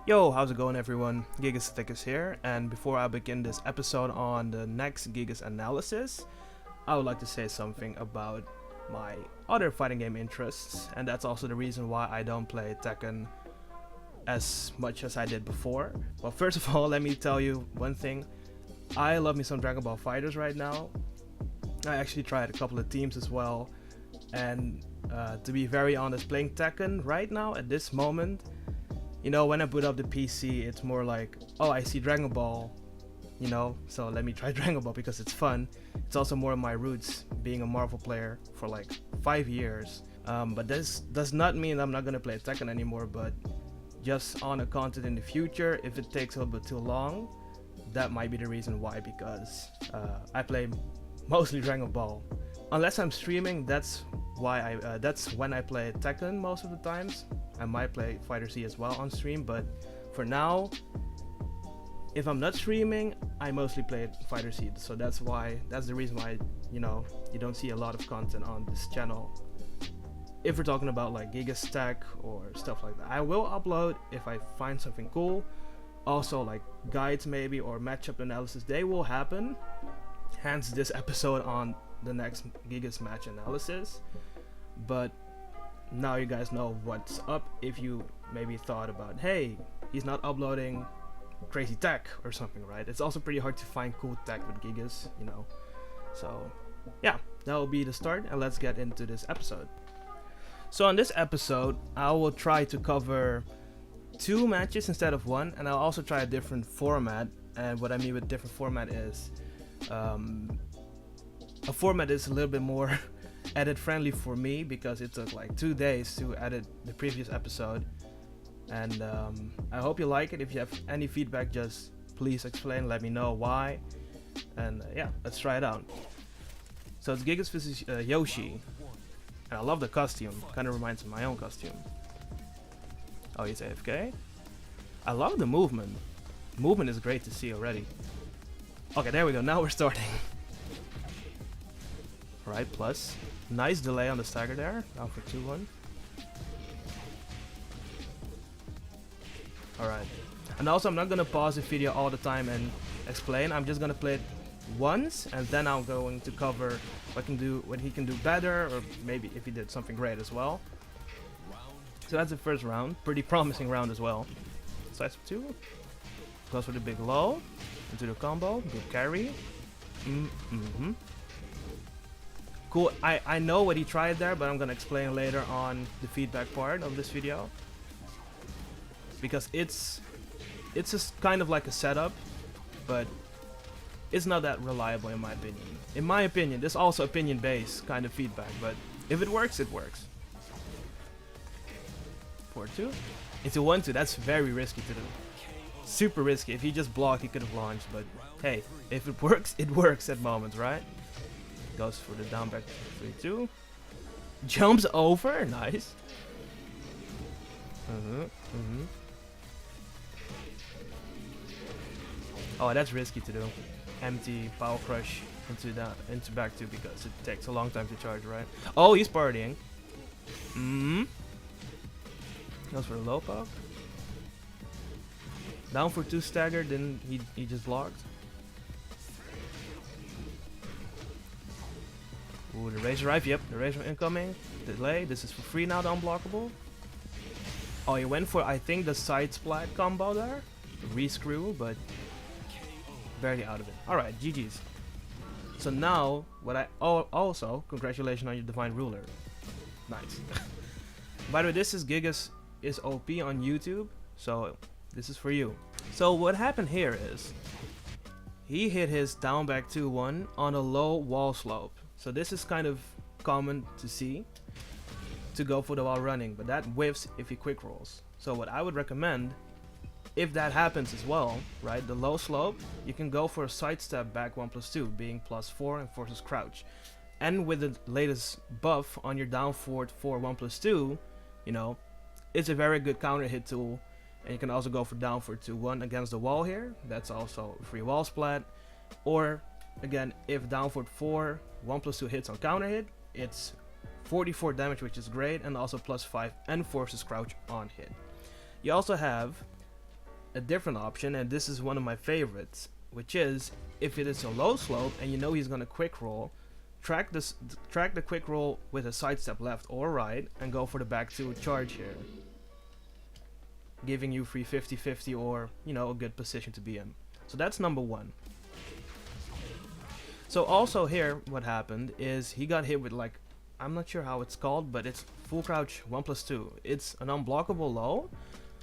Yo, how's it going everyone? Gigas here, and before I begin this episode on the next Gigas analysis, I would like to say something about my other fighting game interests, and that's also the reason why I don't play Tekken as much as I did before. Well, first of all, let me tell you one thing. I love me some Dragon Ball Fighters right now. I actually tried a couple of teams as well, and to be very honest, playing Tekken right now at this moment, you know, when I boot up the PC, it's more like, oh, I see Dragon Ball, you know, so let me try Dragon Ball because it's fun. It's also more of my roots, being a Marvel player for like 5 years. But this does not mean I'm not gonna play Tekken anymore, but just on a content in the future, if it takes a little bit too long, that might be the reason why, because I play mostly Dragon Ball. Unless I'm streaming, that's when I play Tekken most of the times. I might play Fighter Z as well on stream, but for now, if I'm not streaming, I mostly play Fighter Z. So that's the reason why, you know, you don't see a lot of content on this channel. If we're talking about like Gigas tech or stuff like that, I will upload if I find something cool. Also like guides maybe or matchup analysis, they will happen. Hence this episode on the next Gigas match analysis. But now you guys know what's up. If you maybe thought about, hey, he's not uploading crazy tech or something, right? It's also pretty hard to find cool tech with Gigas, you know. So yeah, that will be the start, and let's get into this episode. So on this episode, I will try to cover 2 matches instead of 1, and I'll also try a different format. And what I mean with different format is a format is a little bit more edit friendly for me, because it took like 2 days to edit the previous episode, and I hope you like it. If you have any feedback, just please explain, let me know why, and yeah, let's try it out. So it's Gigas vs Yoshi, and I love the costume, kind of reminds me of my own costume. Oh, he's AFK. I love the movement is great to see already. Okay, there we go, now we're starting. Right, plus nice delay on the stagger there, down for 2-1. Alright, and also I'm not gonna pause the video all the time and explain. I'm just gonna play it once, and then I'm going to cover what he can do better, or maybe if he did something great as well. So that's the first round, pretty promising round as well. Size of 2, goes for the big low, into the combo, good carry. Cool. I know what he tried there, but I'm gonna explain later on the feedback part of this video, because it's just kind of like a setup, but it's not that reliable in my opinion. In my opinion, this is also opinion based kind of feedback, but if it works, it works. 4-2 into 1-2. That's very risky to do. Super risky. If he just blocked, he could have launched, but hey, if it works at moments, right? Goes for the down back 3-2. Jumps over, nice. Oh, that's risky to do. Empty power crush into back 2, because it takes a long time to charge, right? Oh, he's partying. Goes for the low pop. Down for 2 stagger, then he just blocked. Ooh, the Razor Rife, yep, the Razor incoming. Delay, this is for free now, the unblockable. Oh, he went for, I think, the side splat combo there. Rescrew, but barely out of it. Alright, GG's. So now, also, congratulations on your Divine Ruler. Nice. By the way, this is Gigas is OP on YouTube, so this is for you. So what happened here is, he hit his down back 2-1 on a low wall slope. So this is kind of common to see, to go for the while running, but that whiffs if he quick rolls. So what I would recommend, if that happens as well, right, the low slope, you can go for a sidestep back 1+2, being +4 and forces crouch. And with the latest buff on your down forward for 1+2, you know, it's a very good counter hit tool. And you can also go for down for 2-1 against the wall here. That's also free wall splat. Or again, if down for 4, 1+2 hits on counter hit, it's 44 damage, which is great, and also +5 and forces crouch on hit. You also have a different option, and this is one of my favorites, which is if it is a low slope and you know he's gonna quick roll, track the quick roll with a sidestep left or right and go for the back 2 charge here, giving you free 50-50 or, you know, a good position to be in. So that's number 1. So also here what happened is he got hit with, like, I'm not sure how it's called, but it's full crouch 1+2. It's an unblockable low,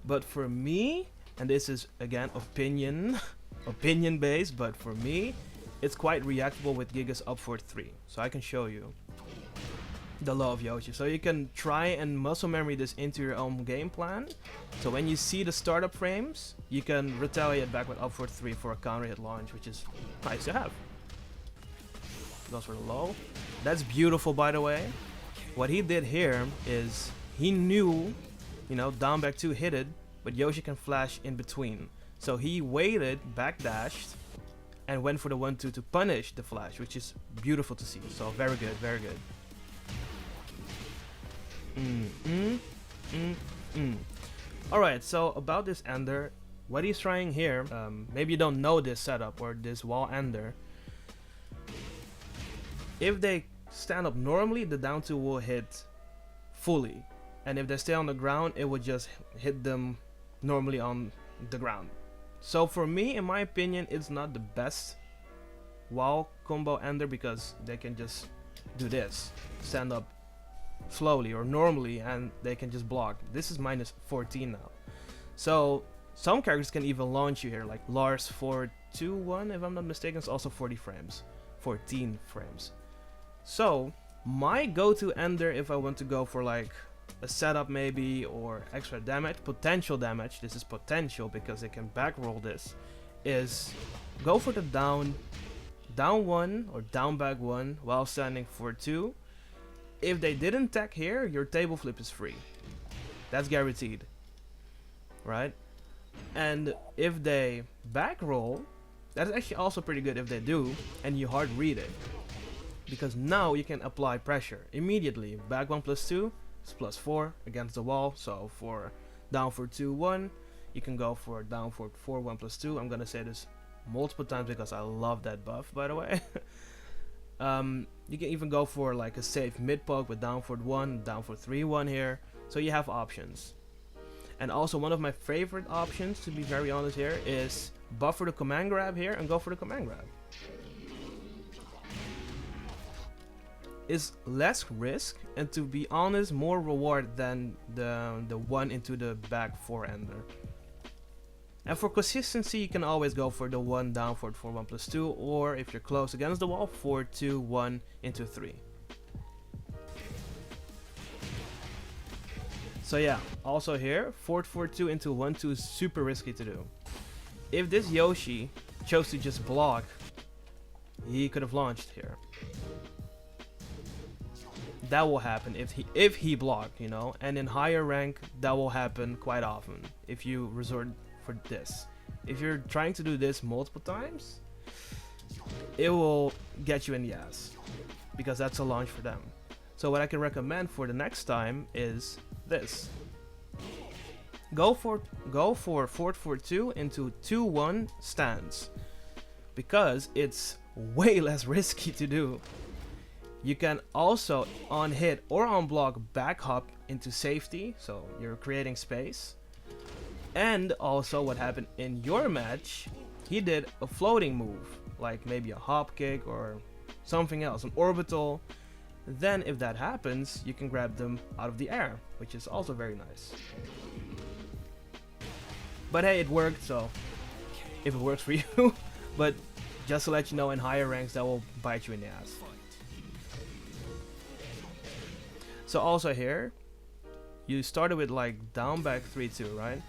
but for me, and this is again opinion based, but for me it's quite reactable with Gigas up for 3. So I can show you the low of Yoshi. So you can try and muscle memory this into your own game plan. So when you see the startup frames, you can retaliate back with up for 3 for a counter hit launch, which is nice to have. Goes for the low. That's beautiful, by the way. What he did here is he knew, you know, down back 2 hit it, but Yoshi can flash in between. So he waited, backdashed, and went for the 1-2 to punish the flash, which is beautiful to see. So very good, very good. Alright, so about this ender, what he's trying here, maybe you don't know this setup or this wall ender. If they stand up normally, the down 2 will hit fully, and if they stay on the ground, it will just hit them normally on the ground. So for me, in my opinion, it's not the best wall combo ender because they can just do this, stand up slowly or normally, and they can just block. This is minus 14 now. So some characters can even launch you here, like Lars 421, if I'm not mistaken, it's also 14 frames. So my go-to ender, if I want to go for like a setup maybe or extra damage, potential damage, this is potential because they can back roll this, is go for the down 1 or down back 1 while standing for 2. If they didn't tech here, your table flip is free. That's guaranteed, right? And if they back roll, that's actually also pretty good if they do, and you hard read it, because now you can apply pressure immediately. Back 1+2 is +4 against the wall. So for down for 2-1, you can go for down for 4 1+2. I'm gonna say this multiple times because I love that buff, by the way. You can even go for like a safe mid poke with down for 1, down for 3-1 here. So you have options. And also one of my favorite options, to be very honest here, is buffer the command grab here and go for the command grab. Is less risk, and to be honest, more reward than the 1 into the back 4 ender. And for consistency, you can always go for the 1 down for 1+2, or if you're close against the wall, 4-2-1 into 3. So yeah, also here, 4-4-2 into 1-2 is super risky to do. If this Yoshi chose to just block, he could have launched here. That will happen if he blocked, you know, and in higher rank that will happen quite often if you resort for this. If you're trying to do this multiple times, it will get you in the ass because that's a launch for them. So what I can recommend for the next time is this. Go for 4-4-2 into 2-1 stance, because it's way less risky to do. You can also on hit or on block back hop into safety, so you're creating space. And also what happened in your match, he did a floating move, like maybe a hop kick or something else, an orbital. Then if that happens, you can grab them out of the air, which is also very nice. But hey, it worked, so if it works for you. But just to let you know, in higher ranks that will bite you in the ass. So also here, you started with like down back 3-2, right?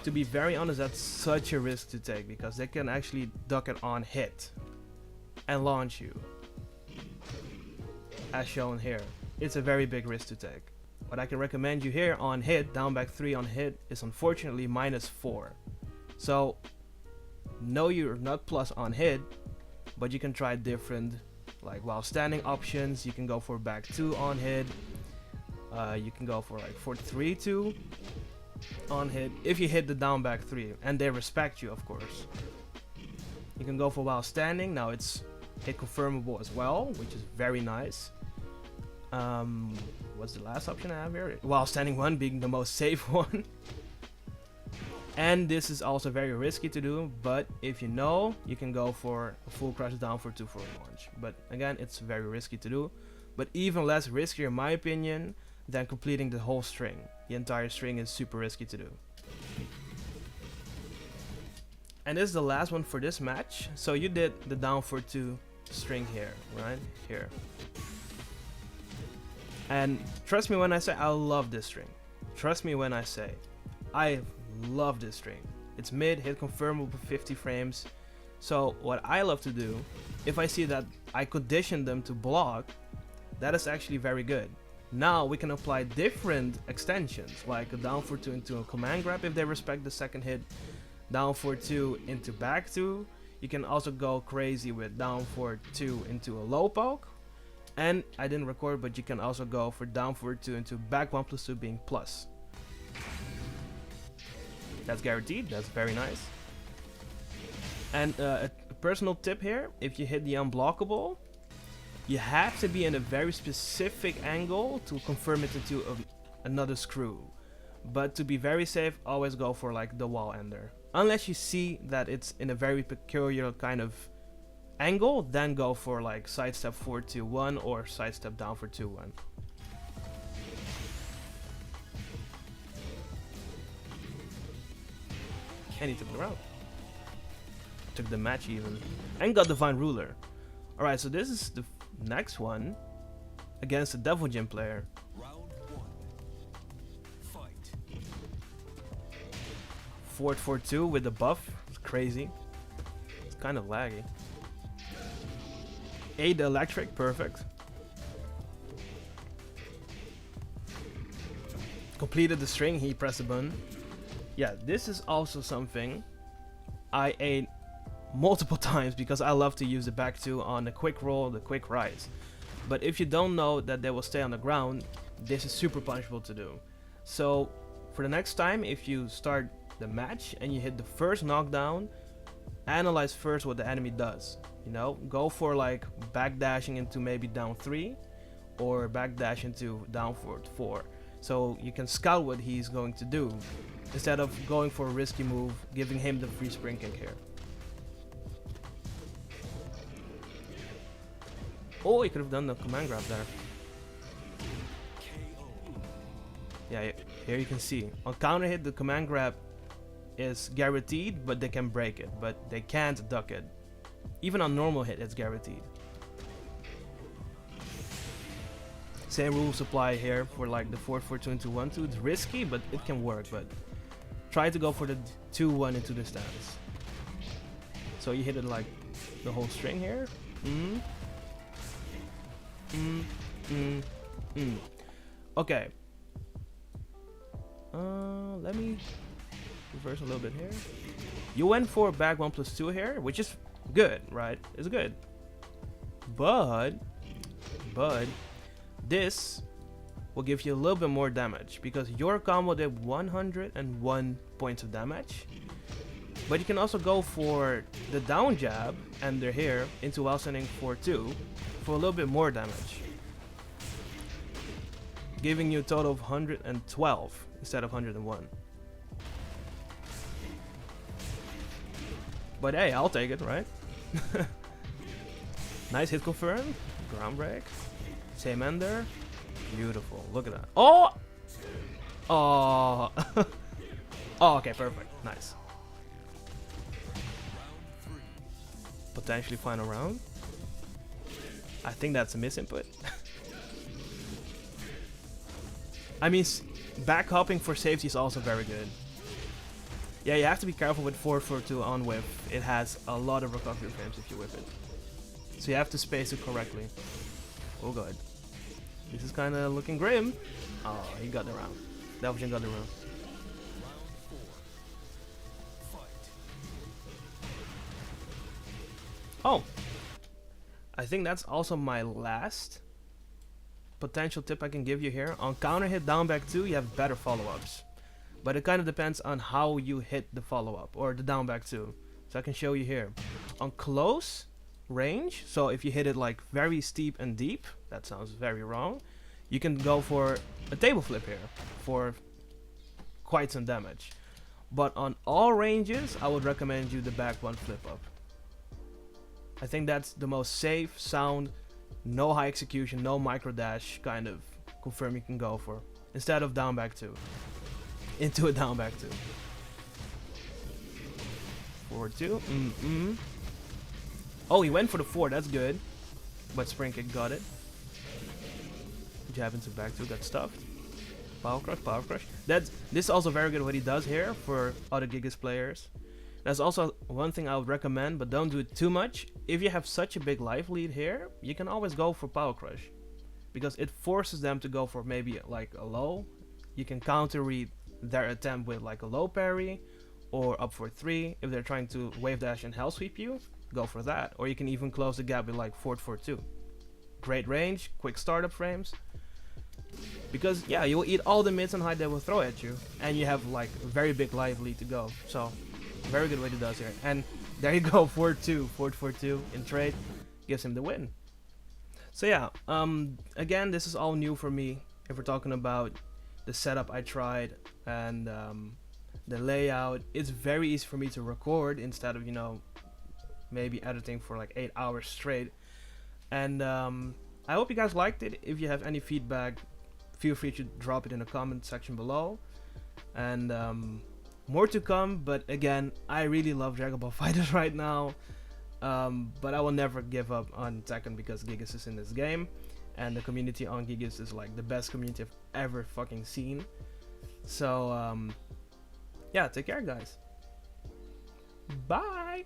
To be very honest, that's such a risk to take because they can actually duck it on hit and launch you, as shown here. It's a very big risk to take. What I can recommend you here on hit, down back 3 on hit, is unfortunately -4. So no, you're not plus on hit, but you can try different, like while standing options. You can go for back 2 on hit. You can go for like 4-3-2, on hit if you hit the down back 3, and they respect you, of course. You can go for while standing. Now it's hit confirmable as well, which is very nice. What's the last option I have here? While standing 1 being the most safe one. And this is also very risky to do, but if you know, you can go for a full crush down for 2 for a launch. But again, it's very risky to do, but even less riskier in my opinion than completing the whole string. The entire string is super risky to do. And this is the last one for this match. So you did the down for 2 string here, right? Here. And trust me when I say I love this string. Trust me when I say I love this string. It's mid, hit confirmable 50 frames. So what I love to do, if I see that I condition them to block, that is actually very good. Now we can apply different extensions, like a down for 2 into a command grab if they respect the second hit, down for 2 into back 2. You can also go crazy with down for 2 into a low poke. And I didn't record, but you can also go for down for 2 into back 1+2 being plus. That's guaranteed, that's very nice. And a personal tip here, if you hit the unblockable, you have to be in a very specific angle to confirm it into another screw. But to be very safe, always go for like the wall ender. Unless you see that it's in a very peculiar kind of angle, then go for like sidestep 4-2-1 or sidestep down for 2-1. And he took the round. Took the match even. And got Divine Ruler. Alright, so this is the next one against a Devil Gym player. Round 1. Fight. 4-4-2 with the buff. It's crazy. It's kind of laggy. 8 electric, perfect. Completed the string, he pressed the button. Yeah, this is also something I ate multiple times because I love to use the back 2 on the quick roll, the quick rise. But if you don't know that they will stay on the ground, this is super punishable to do. So for the next time, if you start the match and you hit the first knockdown, analyze first what the enemy does. You know, go for like backdashing into maybe down 3 or backdash into down for 4. So you can scout what he's going to do instead of going for a risky move, giving him the free spring kick here. Oh, he could have done the command grab there. Yeah, here you can see. On counter hit, the command grab is guaranteed, but they can break it, but they can't duck it. Even on normal hit, it's guaranteed. Same rules apply here for like the 4-4-2 into 1-2. It's risky, but it can work. But try to go for the 2-1 into the stance. So you hit it like the whole string here. Okay. Let me reverse a little bit here. You went for back 1+2 here, which is good, right? It's good. But this will give you a little bit more damage because your combo did 101 points of damage. But you can also go for the down jab and they're here into while standing 4-2 for a little bit more damage, giving you a total of 112 instead of 101. But hey, I'll take it, right? Nice hit confirm, ground break, same ender, beautiful. Look at that. Oh, oh, oh. Okay, perfect. Nice. Potentially final round. I think that's a misinput. I mean, back hopping for safety is also very good. Yeah, you have to be careful with 4-4-2 on whip. It has a lot of recovery frames if you whip it. So you have to space it correctly. Oh god. This is kind of looking grim. Oh, he got the round. Delvian got the round. Oh. I think that's also my last potential tip I can give you here. On counter hit down back 2, you have better follow-ups. but it kind of depends on how you hit the follow-up or the down back 2. So I can show you here. On close range, so if you hit it like very steep and deep, that sounds very wrong, you can go for a table flip here for quite some damage. But on all ranges, I would recommend you the back 1 flip up. I think that's the most safe, sound, no high execution, no micro dash kind of confirm you can go for, instead of down back 2 into a down back 2. Forward 2. Oh, he went for the 4, that's good, but spring kick got it. Jab into back 2, got stuffed. Power crush, power crush. This is also very good what he does here for other Gigas players. That's also one thing I would recommend, but don't do it too much. If you have such a big life lead here, you can always go for power crush, because it forces them to go for maybe like a low. You can counter read their attempt with like a low parry, or up for 3 if they're trying to wave dash and hell sweep you, go for that. Or you can even close the gap with like forward 4-2. Great range, quick startup frames. Because yeah, you will eat all the mids and high they will throw at you, and you have like a very big life lead to go. So very good what he does here. And there you go, forward 4-2 in trade, gives him the win. So yeah, again, this is all new for me. If we're talking about the setup I tried and the layout, it's very easy for me to record instead of, you know, maybe editing for like 8 hours straight. And I hope you guys liked it. If you have any feedback, feel free to drop it in the comment section below. And more to come, but again, I really love Dragon Ball FighterZ right now. But I will never give up on Tekken because Gigas is in this game, and the community on Gigas is like the best community I've ever fucking seen. So yeah, take care guys. Bye.